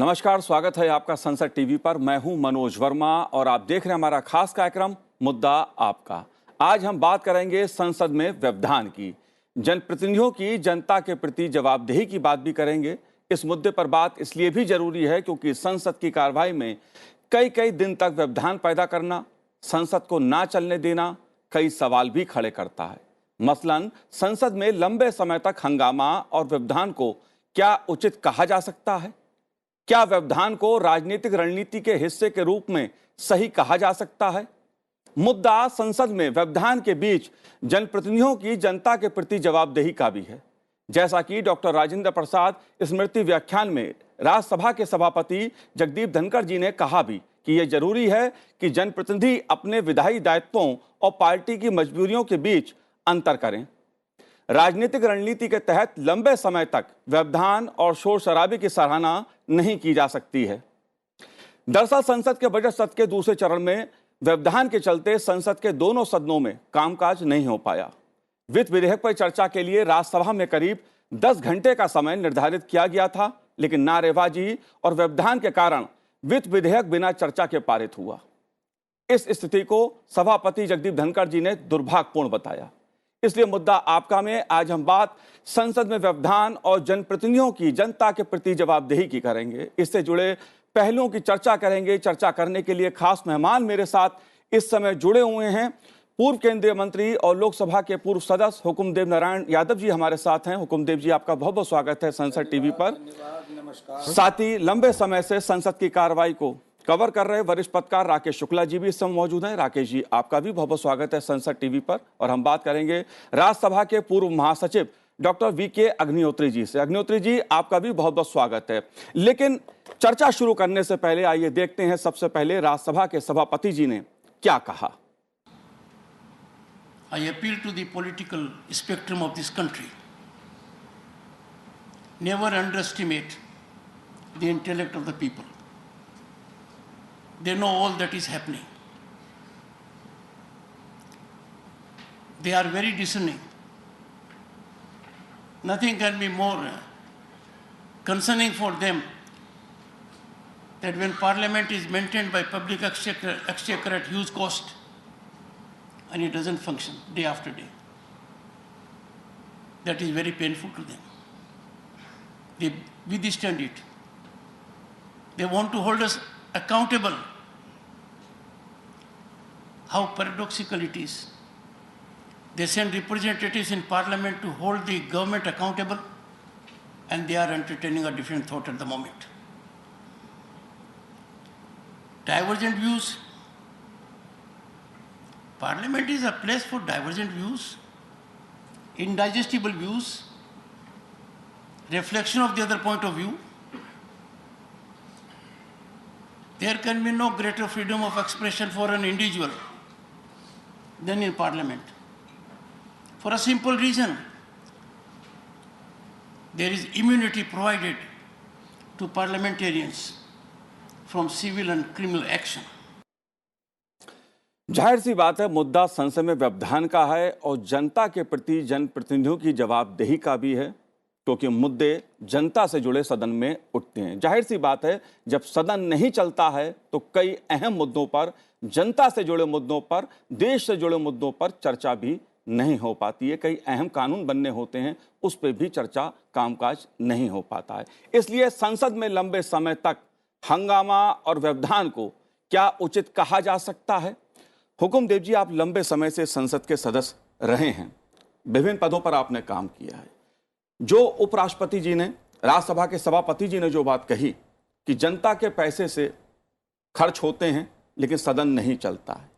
नमस्कार, स्वागत है आपका संसद टीवी पर। मैं हूं मनोज वर्मा और आप देख रहे हैं हमारा खास कार्यक्रम मुद्दा आपका। आज हम बात करेंगे संसद में व्यवधान की, जनप्रतिनिधियों की जनता के प्रति जवाबदेही की बात भी करेंगे। इस मुद्दे पर बात इसलिए भी जरूरी है क्योंकि संसद की कार्रवाई में कई कई दिन तक व्यवधान पैदा करना, संसद को ना चलने देना कई सवाल भी खड़े करता है। मसलन संसद में लंबे समय तक हंगामा और व्यवधान को क्या उचित कहा जा सकता है? क्या व्यवधान को राजनीतिक रणनीति के हिस्से के रूप में सही कहा जा सकता है? मुद्दा संसद में व्यवधान के बीच जनप्रतिनिधियों की जनता के प्रति जवाबदेही का भी है। जैसा कि डॉक्टर राजेंद्र प्रसाद स्मृति व्याख्यान में राज्यसभा के सभापति जगदीप धनखड़ जी ने कहा भी कि यह जरूरी है कि जनप्रतिनिधि अपने विधायी दायित्वों और पार्टी की मजबूरियों के बीच अंतर करें। राजनीतिक रणनीति के तहत लंबे समय तक व्यवधान और शोर शराबे की सराहना नहीं की जा सकती है। दरअसल संसद के बजट सत्र के दूसरे चरण में व्यवधान के चलते संसद के दोनों सदनों में कामकाज नहीं हो पाया। वित्त विधेयक पर चर्चा के लिए राज्यसभा में करीब 10 घंटे का समय निर्धारित किया गया था, लेकिन नारेबाजी और व्यवधान के कारण वित्त विधेयक बिना चर्चा के पारित हुआ। इस स्थिति को सभापति जगदीप धनखड़ जी ने दुर्भाग्यपूर्ण बताया। इसलिए मुद्दा आपका में आज हम बात संसद में व्यवधान और जनप्रतिनिधियों की जनता के प्रति जवाबदेही की करेंगे। इससे जुड़े पहलुओं की चर्चा करेंगे। चर्चा करने के लिए खास मेहमान मेरे साथ इस समय जुड़े हुए हैं। पूर्व केंद्रीय मंत्री और लोकसभा के पूर्व सदस्य हुकुमदेव नारायण यादव जी हमारे साथ हैं। हुकुमदेव जी, आपका बहुत बहुत स्वागत है संसद टीवी पर। साथ ही लंबे समय से संसद की कार्रवाई को कवर कर रहे वरिष्ठ पत्रकार राकेश शुक्ला जी भी इस समय मौजूद हैं। राकेश जी, आपका भी बहुत बहुत स्वागत है संसद टीवी पर। और हम बात करेंगे राज्यसभा के पूर्व महासचिव डॉक्टर वीके अग्निहोत्री जी से। अग्निहोत्री जी, आपका भी बहुत बहुत स्वागत है। लेकिन चर्चा शुरू करने से पहले आइए देखते हैं सबसे पहले राज्यसभा के सभापति जी ने क्या कहा। I appeal to the political spectrum of this country. Never underestimate the intellect of the people. They know all that is happening. They are very discerning. Nothing can be more concerning for them that when Parliament is maintained by public exchequer at huge cost and it doesn't function day after day. That is very painful to them. They withstand it. They want to hold us accountable. How paradoxical it is. They send representatives in Parliament to hold the government accountable, and they are entertaining a different thought at the moment. Divergent views. Parliament is a place for divergent views, indigestible views, reflection of the other point of view. There can be no greater freedom of expression for an individual than in Parliament. For a simple reason, there is immunity provided to parliamentarians from civil and criminal action. जाहिर सी बात है, मुद्दा संसद में व्यवधान का है और जनता के प्रति जनप्रतिनिधियों की जवाबदेही का भी है, क्योंकि मुद्दे जनता से जुड़े सदन में उठते हैं। जाहिर सी बात है, जब सदन नहीं चलता है तो कई अहम मुद्दों पर, जनता से जुड़े मुद्दों पर, देश से जुड़े मुद्दों पर चर्चा भी नहीं हो पाती है। कई अहम कानून बनने होते हैं, उस पर भी चर्चा, कामकाज नहीं हो पाता है। इसलिए संसद में लंबे समय तक हंगामा और व्यवधान को क्या उचित कहा जा सकता है? हुकुमदेव जी, आप लंबे समय से संसद के सदस्य रहे हैं, विभिन्न पदों पर आपने काम किया है। जो उपराष्ट्रपति जी ने, राज्यसभा के सभापति जी ने जो बात कही कि जनता के पैसे से खर्च होते हैं लेकिन सदन नहीं चलता है,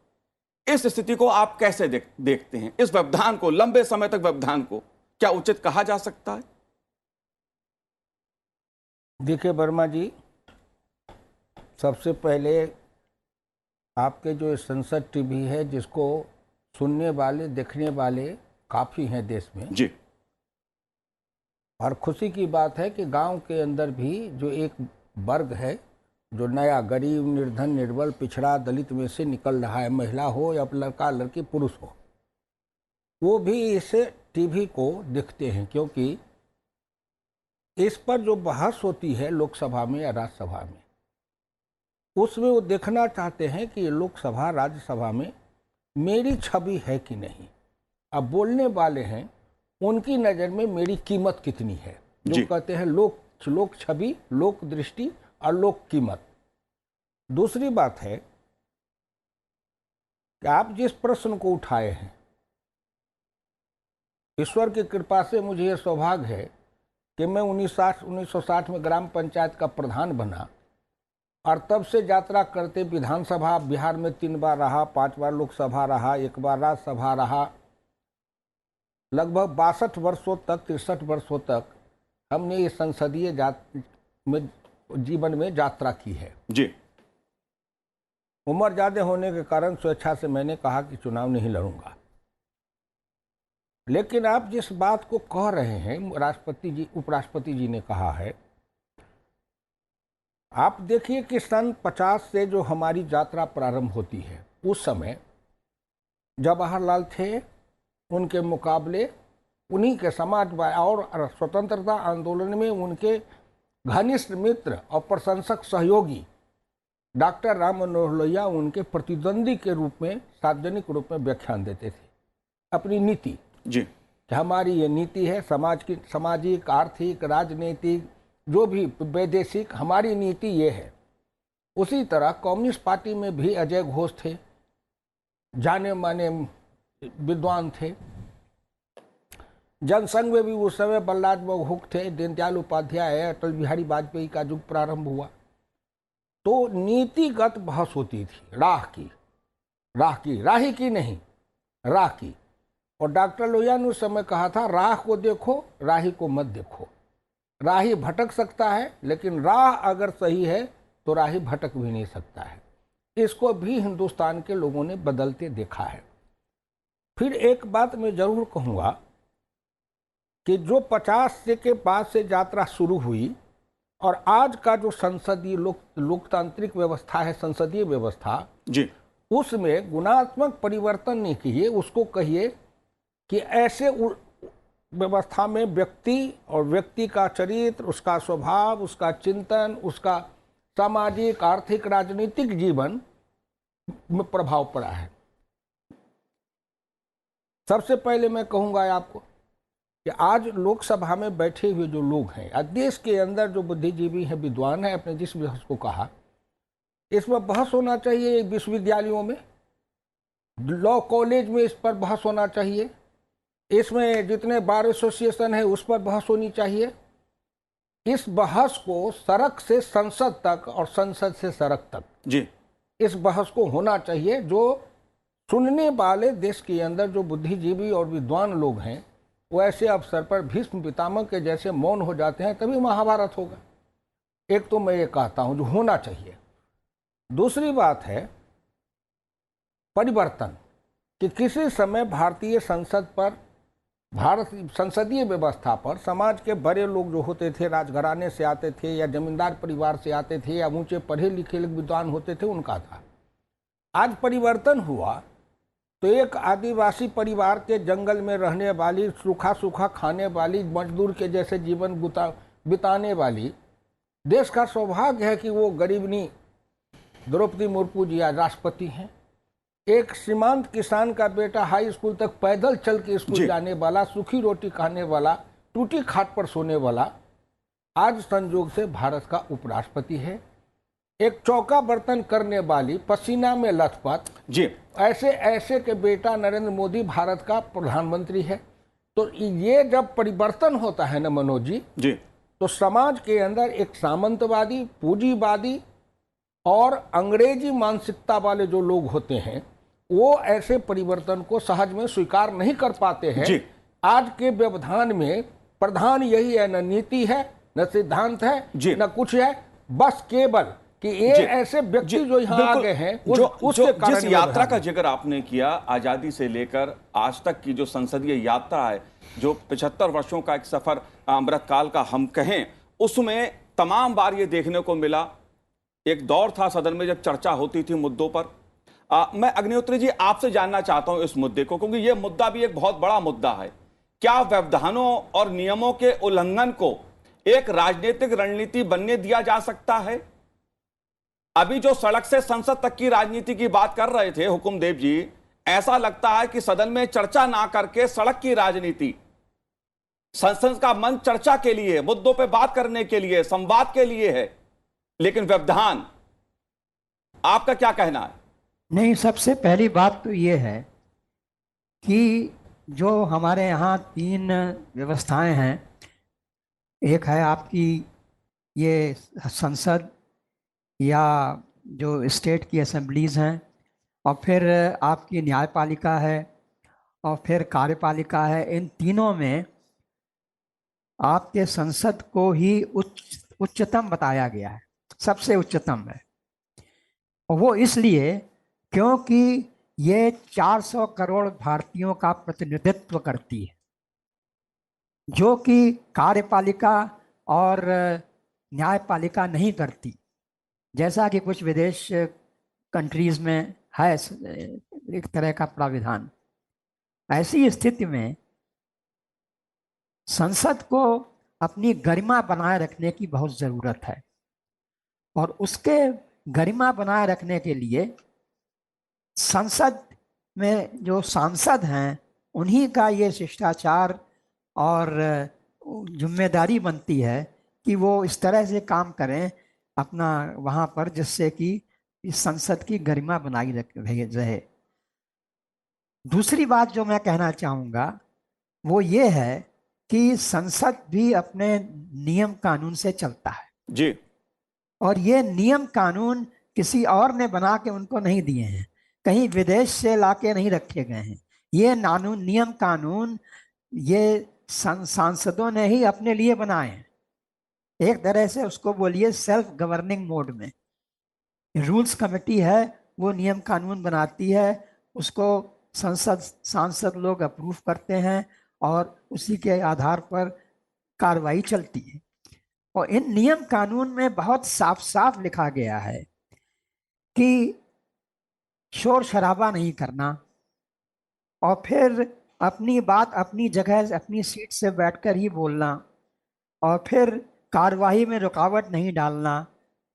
इस स्थिति को आप कैसे देखते हैं? इस व्यवधान को, लंबे समय तक व्यवधान को क्या उचित कहा जा सकता है? देखिए वर्मा जी, सबसे पहले आपके जो संसद टीवी है, जिसको सुनने वाले, देखने वाले काफ़ी हैं देश में जी, और खुशी की बात है कि गांव के अंदर भी जो एक वर्ग है जो नया, गरीब, निर्धन, निर्बल, पिछड़ा, दलित में से निकल रहा है, महिला हो या लड़का लड़की, पुरुष हो, वो भी इस टीवी को देखते हैं। क्योंकि इस पर जो बहस होती है लोकसभा में या राज्यसभा में, उसमें वो देखना चाहते हैं कि ये लोकसभा राज्यसभा में मेरी छवि है कि नहीं। अब बोलने वाले हैं, उनकी नज़र में मेरी कीमत कितनी है, जो कहते हैं लोक छवि, लोक दृष्टि और लोक कीमत। दूसरी बात है कि आप जिस प्रश्न को उठाए हैं, ईश्वर की कृपा से मुझे यह सौभाग्य है कि मैं 1960 में ग्राम पंचायत का प्रधान बना और तब से यात्रा करते विधानसभा बिहार में 3 बार रहा, 5 बार लोकसभा रहा, 1 बार राज्यसभा रहा। लगभग 62 वर्षों तक, 63 वर्षों तक हमने ये संसदीय जीवन में यात्रा की है जी। उम्र ज़्यादा होने के कारण स्वेच्छा से मैंने कहा कि चुनाव नहीं लड़ूंगा। लेकिन आप जिस बात को कह रहे हैं, राष्ट्रपति जी, उपराष्ट्रपति जी ने कहा है, आप देखिए कि सन 50 से जो हमारी यात्रा प्रारंभ होती है, उस समय जवाहरलाल थे, उनके मुकाबले उन्हीं के समाजवादी और स्वतंत्रता आंदोलन में उनके घनिष्ठ मित्र और प्रशंसक सहयोगी डॉक्टर राम मनोहर लोहिया उनके प्रतिद्वंदी के रूप में सार्वजनिक रूप में व्याख्यान देते थे अपनी नीति जी, कि हमारी ये नीति है, सामाजिक, आर्थिक, राजनीतिक, जो भी वैदेशिक, हमारी नीति ये है। उसी तरह कम्युनिस्ट पार्टी में भी अजय घोष थे, जाने माने विद्वान थे। जनसंघ में भी उस समय बलराज बघेल थे, दीनदयाल उपाध्याय, अटल बिहारी वाजपेयी का युग प्रारंभ हुआ। तो नीतिगत बहस होती थी, राही की नहीं, राह की। और डॉक्टर लोहिया ने उस समय कहा था, राह को देखो, राही को मत देखो। राही भटक सकता है, लेकिन राह अगर सही है तो राही भटक भी नहीं सकता है। इसको भी हिंदुस्तान के लोगों ने बदलते देखा है। फिर एक बात मैं जरूर कहूँगा कि जो 50 के बाद से यात्रा शुरू हुई और आज का जो संसदीय लोकतांत्रिक व्यवस्था है, संसदीय व्यवस्था जी, उसमें गुणात्मक परिवर्तन नहीं किए, उसको कहिए कि ऐसे व्यवस्था में व्यक्ति का चरित्र, उसका स्वभाव, उसका चिंतन, उसका सामाजिक, आर्थिक, राजनीतिक जीवन में प्रभाव पड़ा है। सबसे पहले मैं कहूँगा आपको कि आज लोकसभा में बैठे हुए जो लोग हैं, देश के अंदर जो बुद्धिजीवी हैं, विद्वान हैं, अपने जिस बहस को कहा, इसमें बहस होना चाहिए। विश्वविद्यालयों में, लॉ कॉलेज में इस पर बहस होना चाहिए। इसमें जितने बार एसोसिएशन है उस पर बहस होनी चाहिए। इस बहस को सड़क से संसद तक और संसद से सड़क तक जी, इस बहस को होना चाहिए। जो सुनने वाले देश के अंदर जो बुद्धिजीवी और विद्वान लोग हैं, वो ऐसे अवसर पर भीष्म पितामह के जैसे मौन हो जाते हैं, तभी महाभारत होगा। एक तो मैं ये कहता हूँ जो होना चाहिए। दूसरी बात है परिवर्तन, कि किसी समय भारतीय संसद पर, संसदीय व्यवस्था पर समाज के बड़े लोग जो होते थे, राजघराने से आते थे या जमींदार परिवार से आते थे या ऊंचे पढ़े लिखे विद्वान होते थे, उनका था। आज परिवर्तन हुआ तो एक आदिवासी परिवार के जंगल में रहने वाली, सूखा खाने वाली, मजदूर के जैसे जीवन बिताने वाली, देश का सौभाग्य है कि वो गरीबनी द्रौपदी मुर्मू जी आज राष्ट्रपति हैं। एक सीमांत किसान का बेटा हाई स्कूल तक पैदल चल के स्कूल जाने वाला, सूखी रोटी खाने वाला, टूटी खाट पर सोने वाला, आज संयोग से भारत का उपराष्ट्रपति है। एक चौका बर्तन करने वाली, पसीना में लथपथ जी, ऐसे के बेटा नरेंद्र मोदी भारत का प्रधानमंत्री है। तो ये जब परिवर्तन होता है ना मनोज जी, तो समाज के अंदर एक सामंतवादी, पूंजीवादी और अंग्रेजी मानसिकता वाले जो लोग होते हैं, वो ऐसे परिवर्तन को सहज में स्वीकार नहीं कर पाते हैं। आज के व्यवधान में प्रधान यही है, न नीति है, न सिद्धांत है, न कुछ है, बस केवल कि ये ऐसे व्यक्ति जो यहाँ आ गए हैं, उसके कारण। जिस यात्रा का जिक्र आपने किया, आजादी से लेकर आज तक की जो संसदीय यात्रा है, जो 75 वर्षों का एक सफर अमृतकाल का हम कहें, उसमें तमाम बार ये देखने को मिला, एक दौर था सदन में जब चर्चा होती थी मुद्दों पर। मैं अग्निहोत्री जी आपसे जानना चाहता हूं इस मुद्दे को, क्योंकि यह मुद्दा भी एक बहुत बड़ा मुद्दा है। क्या व्यवधानों और नियमों के उल्लंघन को एक राजनीतिक रणनीति बनने दिया जा सकता है? अभी जो सड़क से संसद तक की राजनीति की बात कर रहे थे हुकुमदेव जी, ऐसा लगता है कि सदन में चर्चा ना करके सड़क की राजनीति, संसद का मंच चर्चा के लिए, मुद्दों पे बात करने के लिए, संवाद के लिए है, लेकिन व्यवधान, आपका क्या कहना है? नहीं, सबसे पहली बात तो ये है कि जो हमारे यहाँ 3 व्यवस्थाएं हैं, एक है आपकी ये संसद या जो स्टेट की असेंबलीज़ हैं, और फिर आपकी न्यायपालिका है, और फिर कार्यपालिका है। इन तीनों में आपके संसद को ही उच्चतम बताया गया है, सबसे उच्चतम है। और वो इसलिए क्योंकि ये 400 करोड़ भारतीयों का प्रतिनिधित्व करती है, जो कि कार्यपालिका और न्यायपालिका नहीं करती, जैसा कि कुछ विदेश कंट्रीज में है एक तरह का प्राविधान। ऐसी स्थिति में संसद को अपनी गरिमा बनाए रखने की बहुत ज़रूरत है, और उसके गरिमा बनाए रखने के लिए संसद में जो सांसद हैं उन्हीं का ये शिष्टाचार और जिम्मेदारी बनती है कि वो इस तरह से काम करें अपना वहाँ पर, जिससे कि इस संसद की गरिमा बनाई रहे। दूसरी बात जो मैं कहना चाहूँगा वो ये है कि संसद भी अपने नियम कानून से चलता है जी, और ये नियम कानून किसी और ने बना के उनको नहीं दिए हैं, कहीं विदेश से लाके नहीं रखे गए हैं। ये नियम कानून ये सांसदों ने ही अपने लिए बनाए हैं। एक तरह से उसको बोलिए सेल्फ गवर्निंग मोड में। रूल्स कमेटी है, वो नियम कानून बनाती है, उसको सांसद लोग अप्रूव करते हैं और उसी के आधार पर कार्रवाई चलती है। और इन नियम कानून में बहुत साफ साफ लिखा गया है कि शोर शराबा नहीं करना, और फिर अपनी बात अपनी जगह अपनी सीट से बैठकर ही बोलना, और फिर कार्यवाही में रुकावट नहीं डालना,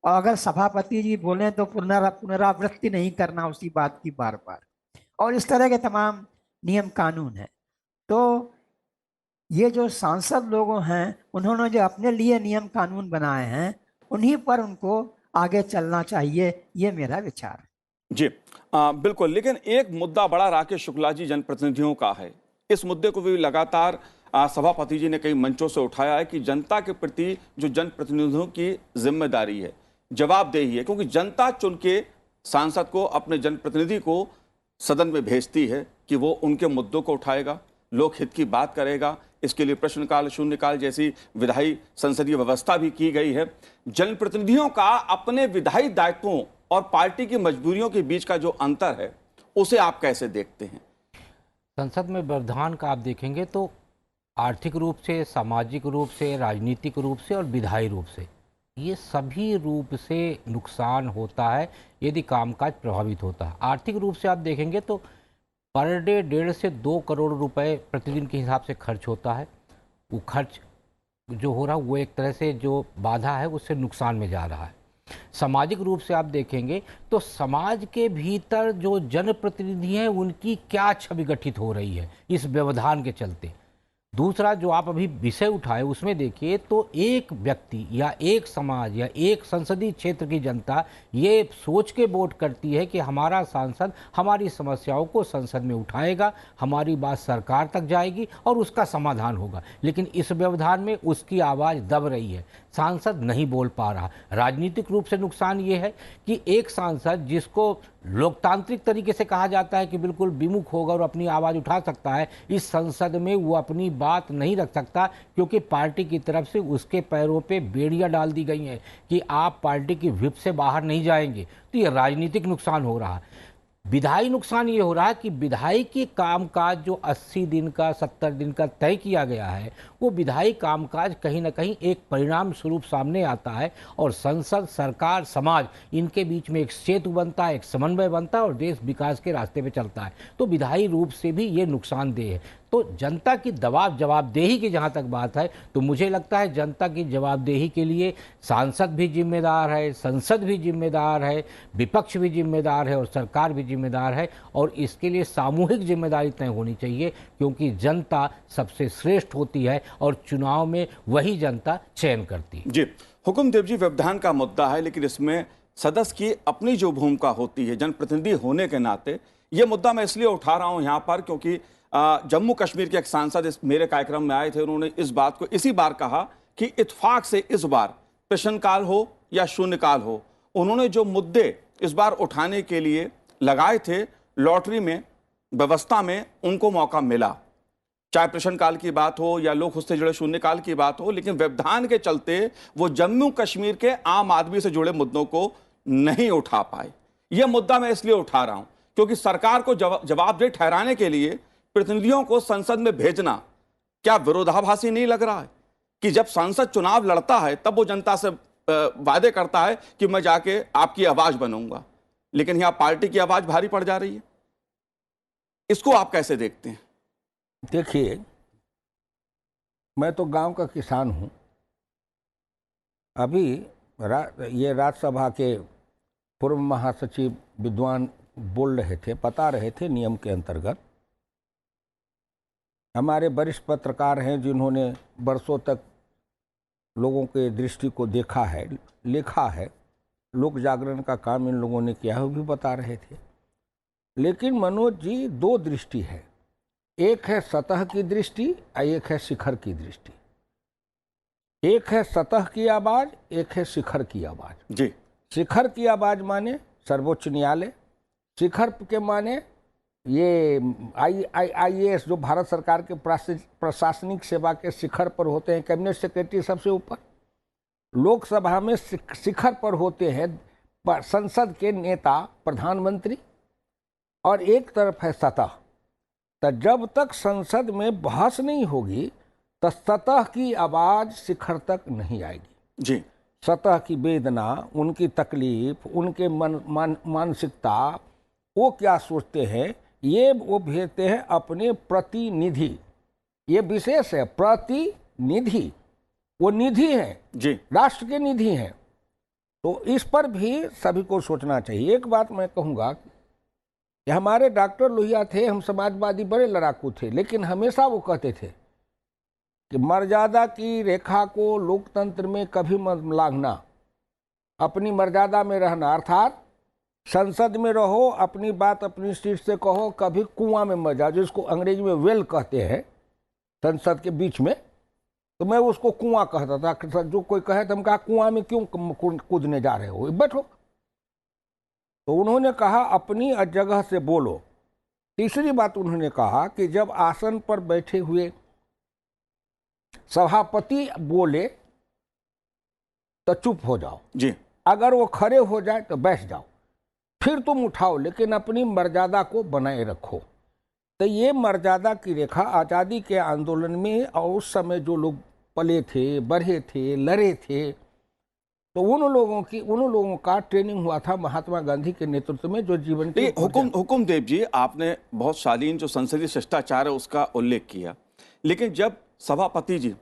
और अगर सभापति जी बोलें तो पुनरावृत्ति नहीं करना उसी बात की बार बार, और इस तरह के तमाम नियम कानून हैं। तो ये जो सांसद लोग हैं उन्होंने जो अपने लिए नियम कानून बनाए हैं उन्हीं पर उनको आगे चलना चाहिए, ये मेरा विचार है। जी बिल्कुल, लेकिन एक मुद्दा बड़ा राकेश शुक्ला जी जनप्रतिनिधियों का है। इस मुद्दे को भी लगातार सभापति जी ने कई मंचों से उठाया है कि जनता के प्रति जो जनप्रतिनिधियों की जिम्मेदारी है, जवाबदेही है, क्योंकि जनता चुन के सांसद को, अपने जनप्रतिनिधि को सदन में भेजती है कि वो उनके मुद्दों को उठाएगा, लोक हित की बात करेगा। इसके लिए प्रश्नकाल, शून्यकाल जैसी विधायी संसदीय व्यवस्था भी की गई है। जनप्रतिनिधियों का अपने विधायी दायित्वों और पार्टी की मजबूरियों के बीच का जो अंतर है उसे आप कैसे देखते हैं? संसद में व्यवधान का आप देखेंगे तो आर्थिक रूप से, सामाजिक रूप से, राजनीतिक रूप से और विधायी रूप से, ये सभी रूप से नुकसान होता है यदि कामकाज प्रभावित होता है। आर्थिक रूप से आप देखेंगे तो पर डे 1.5 से 2 करोड़ रुपए प्रतिदिन के हिसाब से खर्च होता है। वो खर्च जो हो रहा है वो एक तरह से जो बाधा है उससे नुकसान में जा रहा है। सामाजिक रूप से आप देखेंगे तो समाज के भीतर जो जनप्रतिनिधि हैं उनकी क्या छवि गठित हो रही है इस व्यवधान के चलते। दूसरा जो आप अभी विषय उठाए उसमें देखिए तो एक व्यक्ति या एक समाज या एक संसदीय क्षेत्र की जनता ये सोच के वोट करती है कि हमारा सांसद हमारी समस्याओं को संसद में उठाएगा, हमारी बात सरकार तक जाएगी और उसका समाधान होगा। लेकिन इस व्यवधान में उसकी आवाज़ दब रही है, सांसद नहीं बोल पा रहा। राजनीतिक रूप से नुकसान ये है कि एक सांसद जिसको लोकतांत्रिक तरीके से कहा जाता है कि बिल्कुल विमुख होगा और अपनी आवाज़ उठा सकता है, इस संसद में वो अपनी बात नहीं रख सकता क्योंकि पार्टी की तरफ से उसके पैरों पे बेड़ियां डाल दी गई हैं कि आप पार्टी की व्हिप से बाहर नहीं जाएंगे। तो ये राजनीतिक नुकसान हो रहा है। विधायी नुकसान ये हो रहा है कि विधायी के कामकाज जो 80 दिन का 70 दिन का तय किया गया है, वो विधायी कामकाज कहीं ना कहीं एक परिणाम स्वरूप सामने आता है और संसद, सरकार, समाज, इनके बीच में एक सेतु बनता है, एक समन्वय बनता है और देश विकास के रास्ते पे चलता है। तो विधायी रूप से भी ये नुकसानदेह है। तो जनता की जवाबदेही की जहाँ तक बात है, तो मुझे लगता है जनता की जवाबदेही के लिए सांसद भी जिम्मेदार है, संसद भी जिम्मेदार है, विपक्ष भी जिम्मेदार है और सरकार भी जिम्मेदार है। और इसके लिए सामूहिक जिम्मेदारी तय होनी चाहिए, क्योंकि जनता सबसे श्रेष्ठ होती है और चुनाव में वही जनता चयन करती है। जी, हुकुमदेव जी, व्यवधान का मुद्दा है, लेकिन इसमें सदस्य की अपनी जो भूमिका होती है जनप्रतिनिधि होने के नाते, ये मुद्दा मैं इसलिए उठा रहा हूं यहाँ पर क्योंकि जम्मू कश्मीर के एक सांसद मेरे कार्यक्रम में आए थे। उन्होंने इस बात को इसी बार कहा कि इत्तेफाक से इस बार प्रश्नकाल हो या शून्यकाल हो, उन्होंने जो मुद्दे इस बार उठाने के लिए लगाए थे लॉटरी में, व्यवस्था में, उनको मौका मिला। चाहे प्रश्नकाल की बात हो या लोग उससे जुड़े शून्यकाल की बात हो, लेकिन व्यवधान के चलते वो जम्मू कश्मीर के आम आदमी से जुड़े मुद्दों को नहीं उठा पाए। यह मुद्दा मैं इसलिए उठा रहा हूं क्योंकि सरकार को जवाबदेह ठहराने के लिए प्रतिनिधियों को संसद में भेजना क्या विरोधाभासी नहीं लग रहा है कि जब संसद चुनाव लड़ता है तब वो जनता से वादे करता है कि मैं जाके आपकी आवाज बनूंगा, लेकिन यहां पार्टी की आवाज भारी पड़ जा रही है। इसको आप कैसे देखते हैं? देखिए, मैं तो गांव का किसान हूं। अभी ये राज्यसभा के पूर्व महासचिव विद्वान बोल रहे थे, बता रहे थे नियम के अंतर्गत हमारे वरिष्ठ पत्रकार हैं जिन्होंने बरसों तक लोगों के दृष्टि को देखा है, लिखा है, लोक जागरण का काम इन लोगों ने किया है, वो भी बता रहे थे। लेकिन मनोज जी, दो दृष्टि है, एक है सतह की दृष्टि और एक है शिखर की दृष्टि। एक है सतह की आवाज, एक है शिखर की आवाज। जी, शिखर की आवाज माने सर्वोच्च न्यायालय, शिखर के माने ये IAS जो भारत सरकार के प्रशासनिक सेवा के शिखर पर होते हैं, कैबिनेट सेक्रेटरी सबसे ऊपर। लोकसभा में शिखर पर होते हैं संसद के नेता, प्रधानमंत्री, और एक तरफ है सतह। तो जब तक संसद में बहस नहीं होगी तो सतह की आवाज शिखर तक नहीं आएगी। जी, सतह की वेदना, उनकी तकलीफ, उनके मानसिकता, वो क्या सोचते हैं, ये वो भेजते हैं अपने प्रतिनिधि। ये विशेष है, प्रतिनिधि, वो निधि हैं, जी, राष्ट्र के निधि हैं। तो इस पर भी सभी को सोचना चाहिए। एक बात मैं कहूँगा कि हमारे डॉक्टर लोहिया थे, हम समाजवादी बड़े लड़ाकू थे, लेकिन हमेशा वो कहते थे कि मर्यादा की रेखा को लोकतंत्र में कभी मत लांघना, अपनी मर्यादा में रहना, अर्थात संसद में रहो, अपनी बात अपनी सीट से कहो, कभी कुआं में मत जाओ, जिसको अंग्रेजी में वेल कहते हैं, संसद के बीच में। तो मैं उसको कुआं कहता था, जो कोई कहे तो हम कहा कुआं में क्यों कूदने जा रहे हो, बैठो। तो उन्होंने कहा अपनी जगह से बोलो। तीसरी बात उन्होंने कहा कि जब आसन पर बैठे हुए सभापति बोले तो चुप हो जाओ, जी, अगर वो खड़े हो जाए तो बैठ जाओ, फिर तुम उठाओ, लेकिन अपनी मर्यादा को बनाए रखो। तो ये मर्यादा की रेखा आज़ादी के आंदोलन में और उस समय जो लोग पले थे, बढ़े थे, लड़े थे, तो उन लोगों का ट्रेनिंग हुआ था महात्मा गांधी के नेतृत्व में, जो जीवन के हुकुमदेव जी, आपने बहुत शालीन जो संसदीय शिष्टाचार है उसका उल्लेख किया, लेकिन जब सभापति जी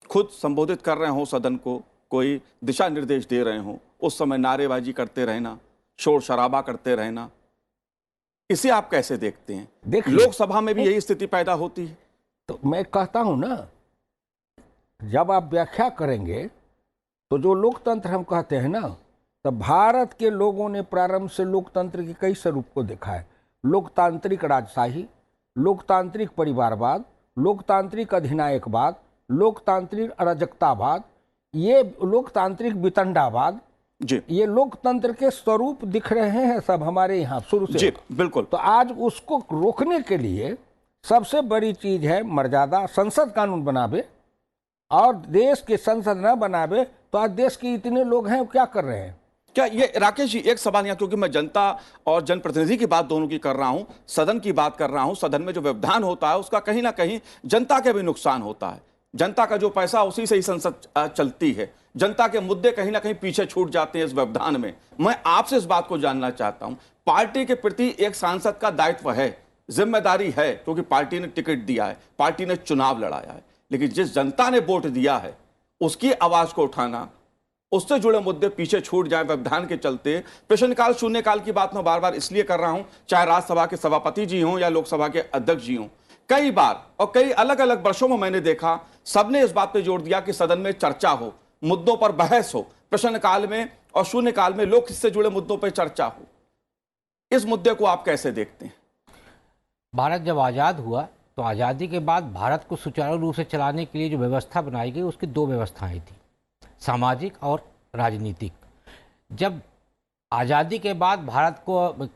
खुद संबोधित कर रहे हो सदन को, कोई दिशा निर्देश दे रहे हो, उस समय नारेबाजी करते रहना, शोर शराबा करते रहना, इसे आप कैसे देखते हैं? देखिए, लोकसभा में भी यही स्थिति पैदा होती है। तो मैं कहता हूं ना, जब आप व्याख्या करेंगे तो जो लोकतंत्र हम कहते हैं ना, तो भारत के लोगों ने प्रारंभ से लोकतंत्र के कई स्वरूप को देखा है। लोकतांत्रिक राजशाही, लोकतांत्रिक परिवारवाद, लोकतांत्रिक अधिनायकवाद, लोकतांत्रिक अराजकतावाद, ये लोकतांत्रिक वितंडावाद, जी, ये लोकतंत्र के स्वरूप दिख रहे हैं सब हमारे यहाँ शुरू से। जी, बिल्कुल। तो आज उसको रोकने के लिए सबसे बड़ी चीज है मर्यादा। संसद कानून बनावे, और देश के संसद न बनावे तो आज देश के इतने लोग हैं क्या कर रहे हैं? क्या ये राकेश जी एक सवाल यहाँ, क्योंकि मैं जनता और जनप्रतिनिधि की बात दोनों की कर रहा हूं, सदन की बात कर रहा हूं, सदन में जो व्यवधान होता है उसका कहीं ना कहीं जनता के भी नुकसान होता है। जनता का जो पैसा उसी से ही संसद चलती है, जनता के मुद्दे कहीं ना कहीं पीछे छूट जाते हैं इस व्यवधान में। मैं आपसे इस बात को जानना चाहता हूं, पार्टी के प्रति एक सांसद का दायित्व है, जिम्मेदारी है, क्योंकि पार्टी ने टिकट दिया है, पार्टी ने चुनाव लड़ाया है, लेकिन जिस जनता ने वोट दिया है उसकी आवाज को उठाना, उससे जुड़े मुद्दे पीछे छूट जाए व्यवधान के चलते। प्रश्नकाल शून्यकाल की बात मैं बार बार इसलिए कर रहा हूं, चाहे राज्यसभा के सभापति जी हों या लोकसभा के अध्यक्ष जी हों, कई बार और कई अलग अलग वर्षों में मैंने देखा सबने इस बात पर जोर दिया कि सदन में चर्चा हो, मुद्दों पर बहस हो, प्रश्नकाल में और शून्यकाल में लोक हित से जुड़े मुद्दों पर चर्चा हो। इस मुद्दे को आप कैसे देखते हैं? भारत जब आज़ाद हुआ तो आज़ादी के बाद भारत को सुचारू रूप से चलाने के लिए जो व्यवस्था बनाई गई उसकी दो व्यवस्थाएं थी, सामाजिक और राजनीतिक। जब आज़ादी के बाद भारत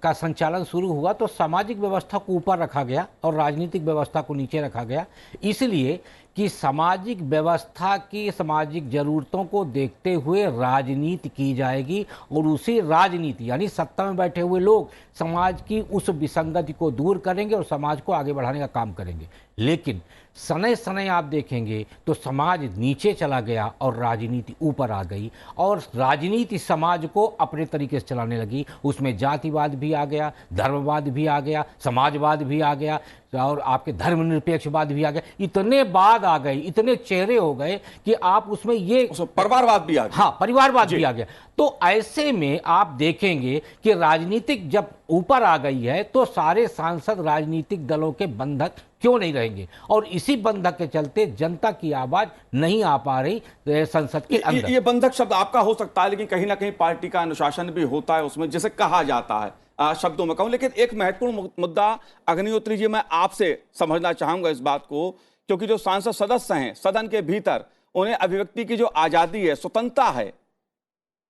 का संचालन शुरू हुआ तो सामाजिक व्यवस्था को ऊपर रखा गया और राजनीतिक व्यवस्था को नीचे रखा गया, इसलिए कि सामाजिक व्यवस्था की सामाजिक ज़रूरतों को देखते हुए राजनीति की जाएगी और उसी राजनीति यानी सत्ता में बैठे हुए लोग समाज की उस विसंगति को दूर करेंगे और समाज को आगे बढ़ाने का काम करेंगे। लेकिन सने सने आप देखेंगे तो समाज नीचे चला गया और राजनीति ऊपर आ गई और राजनीति समाज को अपने तरीके से चलाने लगी। उसमें जातिवाद भी आ गया, धर्मवाद भी आ गया, समाजवाद भी आ गया और आपके धर्मनिरपेक्षवाद भी आ गया। इतने बाद आ गए, इतने चेहरे हो गए कि आप उसमें ये परिवारवाद भी आ गया। हाँ, परिवारवाद भी आ गया। तो ऐसे में आप देखेंगे कि राजनीतिक जब ऊपर आ गई है तो सारे सांसद राजनीतिक दलों के बंधक क्यों नहीं रहेंगे और इसी बंधक के चलते जनता की आवाज नहीं आ पा रही संसद के अंदर। ये बंधक शब्द आपका हो सकता है, लेकिन कहीं ना कहीं पार्टी का अनुशासन भी होता है उसमें, जिसे कहा जाता है, शब्दों में कहूं। लेकिन एक महत्वपूर्ण मुद्दा अग्निहोत्री जी, मैं आपसे समझना चाहूंगा इस बात को, क्योंकि जो सांसद सदस्य हैं सदन के भीतर, उन्हें अभिव्यक्ति की जो आजादी है, स्वतंत्रता है,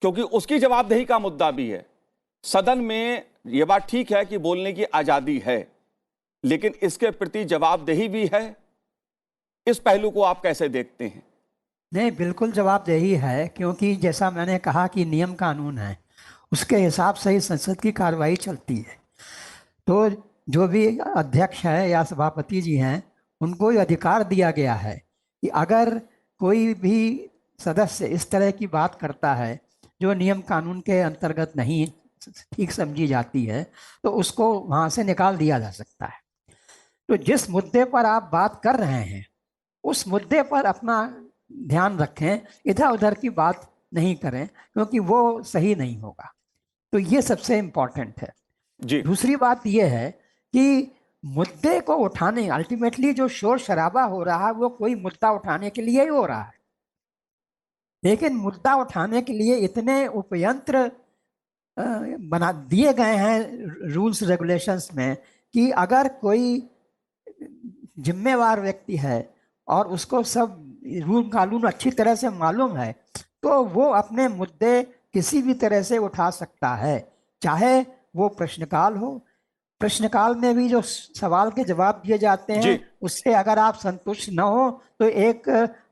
क्योंकि उसकी जवाबदेही का मुद्दा भी है। सदन में यह बात ठीक है कि बोलने की आजादी है, लेकिन इसके प्रति जवाबदेही भी है। इस पहलू को आप कैसे देखते हैं? नहीं, बिल्कुल जवाबदेही है, क्योंकि जैसा मैंने कहा कि नियम कानून है, उसके हिसाब से ही संसद की कार्रवाई चलती है। तो जो भी अध्यक्ष है या सभापति जी हैं, उनको ये अधिकार दिया गया है कि अगर कोई भी सदस्य इस तरह की बात करता है जो नियम कानून के अंतर्गत नहीं ठीक समझी जाती है, तो उसको वहाँ से निकाल दिया जा सकता है। तो जिस मुद्दे पर आप बात कर रहे हैं उस मुद्दे पर अपना ध्यान रखें, इधर उधर की बात नहीं करें, क्योंकि वो सही नहीं होगा। तो ये सबसे इम्पोर्टेंट है जी। दूसरी बात यह है कि मुद्दे को उठाने, अल्टीमेटली जो शोर शराबा हो रहा है वो कोई मुद्दा उठाने के लिए ही हो रहा है, लेकिन मुद्दा उठाने के लिए इतने उपयंत्र बना दिए गए हैं रूल्स रेगुलेशंस में कि अगर कोई जिम्मेवार व्यक्ति है और उसको सब रूल कानून अच्छी तरह से मालूम है तो वो अपने मुद्दे किसी भी तरह से उठा सकता है, चाहे वो प्रश्नकाल हो। प्रश्नकाल में भी जो सवाल के जवाब दिए जाते हैं उससे अगर आप संतुष्ट न हो तो एक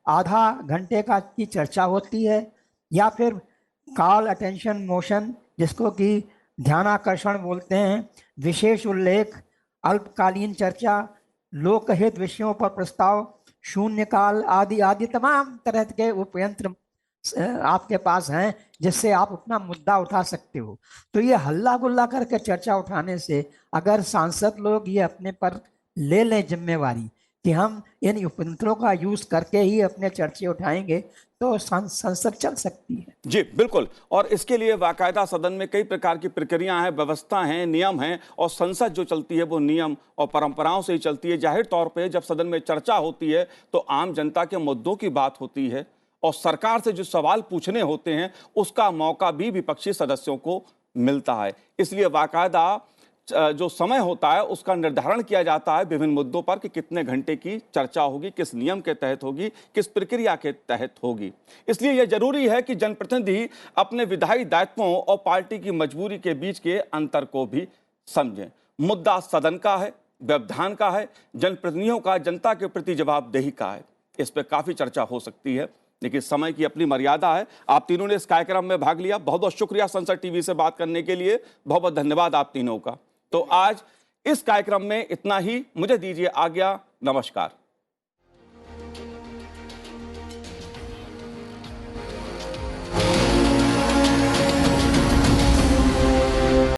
आधा घंटे की चर्चा होती है, या फिर कॉल अटेंशन मोशन जिसको कि ध्यानाकर्षण बोलते हैं, विशेष उल्लेख, अल्पकालीन चर्चा, लोकहित विषयों पर प्रस्ताव, शून्यकाल आदि आदि तमाम तरह के उपयंत्र आपके पास हैं जिससे आप अपना मुद्दा उठा सकते हो। तो ये हल्ला गुल्ला करके चर्चा उठाने से अगर सांसद लोग ये अपने पर ले लें जिम्मेवारी कि हम इन उपयंत्रों का यूज करके ही अपने चर्चे उठाएंगे तो संसद चल सकती है। जी बिल्कुल, और इसके लिए बाकायदा सदन में कई प्रकार की प्रक्रिया हैं, व्यवस्था हैं, नियम हैं, और संसद जो चलती है वो नियम और परंपराओं से ही चलती है। जाहिर तौर पे जब सदन में चर्चा होती है तो आम जनता के मुद्दों की बात होती है और सरकार से जो सवाल पूछने होते हैं उसका मौका भी विपक्षी सदस्यों को मिलता है। इसलिए बाकायदा जो समय होता है उसका निर्धारण किया जाता है विभिन्न मुद्दों पर कि कितने घंटे की चर्चा होगी, किस नियम के तहत होगी, किस प्रक्रिया के तहत होगी। इसलिए यह जरूरी है कि जनप्रतिनिधि अपने विधायी दायित्वों और पार्टी की मजबूरी के बीच के अंतर को भी समझें। मुद्दा सदन का है, व्यवधान का है, जनप्रतिनिधियों का जनता के प्रति जवाबदेही का है। इस पर काफी चर्चा हो सकती है। लेकिन समय की अपनी मर्यादा है। आप तीनों ने इस कार्यक्रम में भाग लिया, बहुत बहुत शुक्रिया संसद टीवी से बात करने के लिए, बहुत बहुत धन्यवाद आप तीनों का। तो आज इस कार्यक्रम में इतना ही, मुझे दीजिए आज्ञा, नमस्कार।